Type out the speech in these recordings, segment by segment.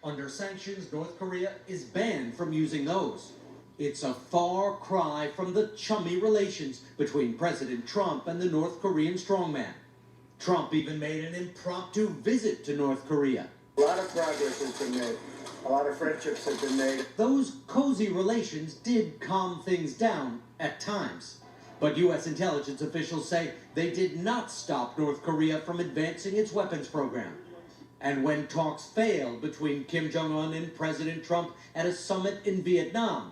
Under sanctions, North Korea is banned from using those. It's a far cry from the chummy relations between President Trump and the North Korean strongman. Trump even made an impromptu visit to North Korea. A lot of progress has been made. A lot of friendships have been made. Those cozy relations did calm things down at times. But U.S. intelligence officials say they did not stop North Korea from advancing its weapons program. And when talks failed between Kim Jong-un and President Trump at a summit in Vietnam,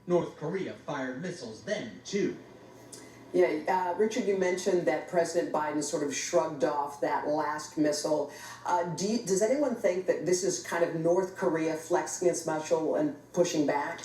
North Korea fired missiles then, too. Yeah, Richard, you mentioned that President Biden sort of shrugged off that last missile. Does anyone think that this is kind of North Korea flexing its muscle and pushing back?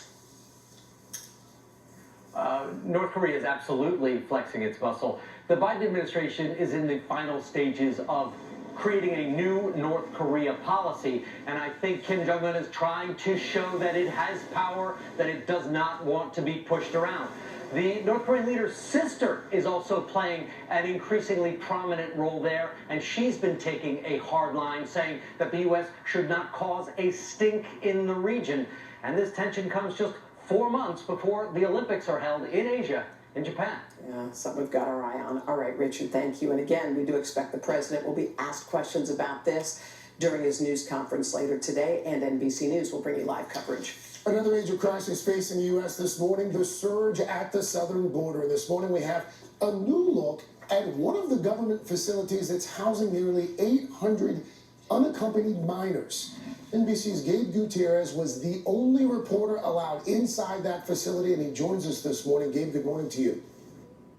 North Korea is absolutely flexing its muscle. The Biden administration is in the final stages of creating a new North Korea policy, and I think Kim Jong-un is trying to show that it has power, that it does not want to be pushed around. The North Korean leader's sister is also playing an increasingly prominent role there, and she's been taking a hard line, saying that the U.S. should not cause a stink in the region. And this tension comes just 4 months before the Olympics are held in Asia, in Japan. Yeah, something we've got our eye on. All right, Richard, thank you. And again, we do expect the president will be asked questions about this during his news conference later today, and NBC News will bring you live coverage. Another major crisis facing the U.S. this morning, the surge at the southern border. And this morning we have a new look at one of the government facilities that's housing nearly 800 unaccompanied minors. NBC's Gabe Gutierrez was the only reporter allowed inside that facility, and he joins us this morning. Gabe, good morning to you.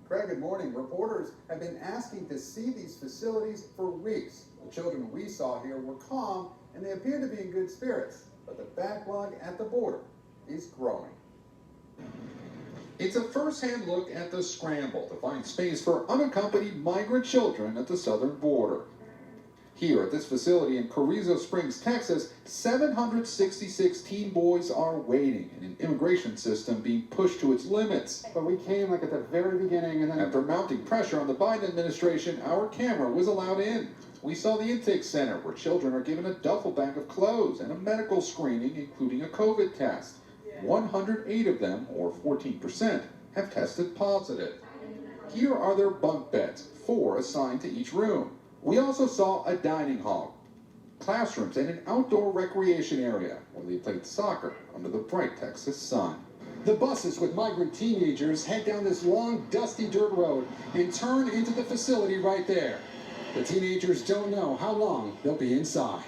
Craig, good morning. Reporters have been asking to see these facilities for weeks. The children we saw here were calm, and they appear to be in good spirits. But the backlog at the border is growing. It's a first-hand look at the scramble to find space for unaccompanied migrant children at the southern border. Here at this facility in Carrizo Springs, Texas, 766 teen boys are waiting in an immigration system being pushed to its limits. But we came at the very beginning, and then After mounting pressure on the Biden administration, our camera was allowed in. We saw the intake center where children are given a duffel bag of clothes and a medical screening, including a COVID test. 108 of them, or 14%, have tested positive. Here are their bunk beds, 4 assigned to each room. We also saw a dining hall, classrooms, and an outdoor recreation area where they played soccer under the bright Texas sun. The buses with migrant teenagers head down this long, dusty dirt road and turn into the facility right there. The teenagers don't know how long they'll be inside.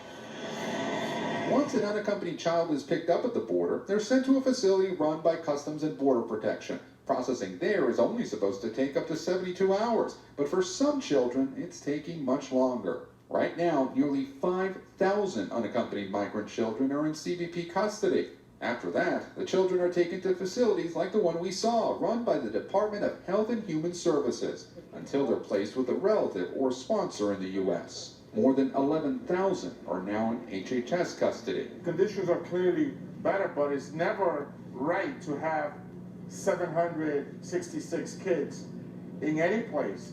Once an unaccompanied child is picked up at the border, they're sent to a facility run by Customs and Border Protection. Processing there is only supposed to take up to 72 hours, but for some children, it's taking much longer. Right now, nearly 5,000 unaccompanied migrant children are in CBP custody. After that, the children are taken to facilities like the one we saw, run by the Department of Health and Human Services, until they're placed with a relative or sponsor in the U.S. More than 11,000 are now in HHS custody. Conditions are clearly better, but it's never right to have 766 kids in any place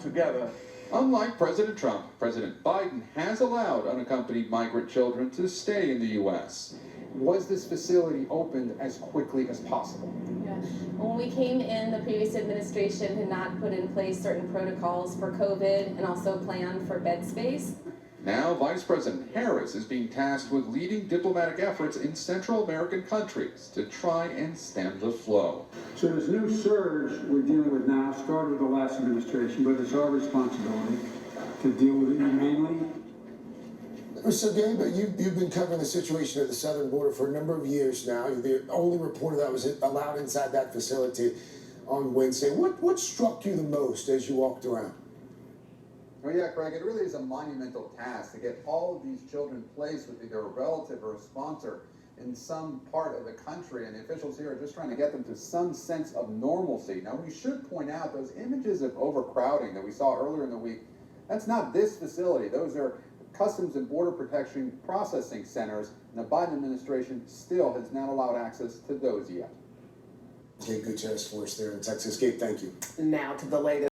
together. Unlike President Trump, President Biden has allowed unaccompanied migrant children to stay in the U.S. was this facility opened as quickly as possible? Yeah. When we came in, the previous administration had not put in place certain protocols for COVID and also planned for bed space. Now, Vice President Harris is being tasked with leading diplomatic efforts in Central American countries to try and stem the flow. So this new surge we're dealing with now started with the last administration, but it's our responsibility to deal with it humanely. So, Gabe, you've been covering the situation at the southern border for a number of years now. You're the only reporter that was allowed inside that facility on Wednesday. What struck you the most as you walked around? Well, yeah, Craig, it really is a monumental task to get all of these children placed with either a relative or a sponsor in some part of the country, and the officials here are just trying to get them to some sense of normalcy. Now, we should point out those images of overcrowding that we saw earlier in the week, that's not this facility. Those are Customs and Border Protection processing centers, and the Biden administration still has not allowed access to those yet. Gabe Gutierrez for us there in Texas. Gabe, thank you. Now to the latest.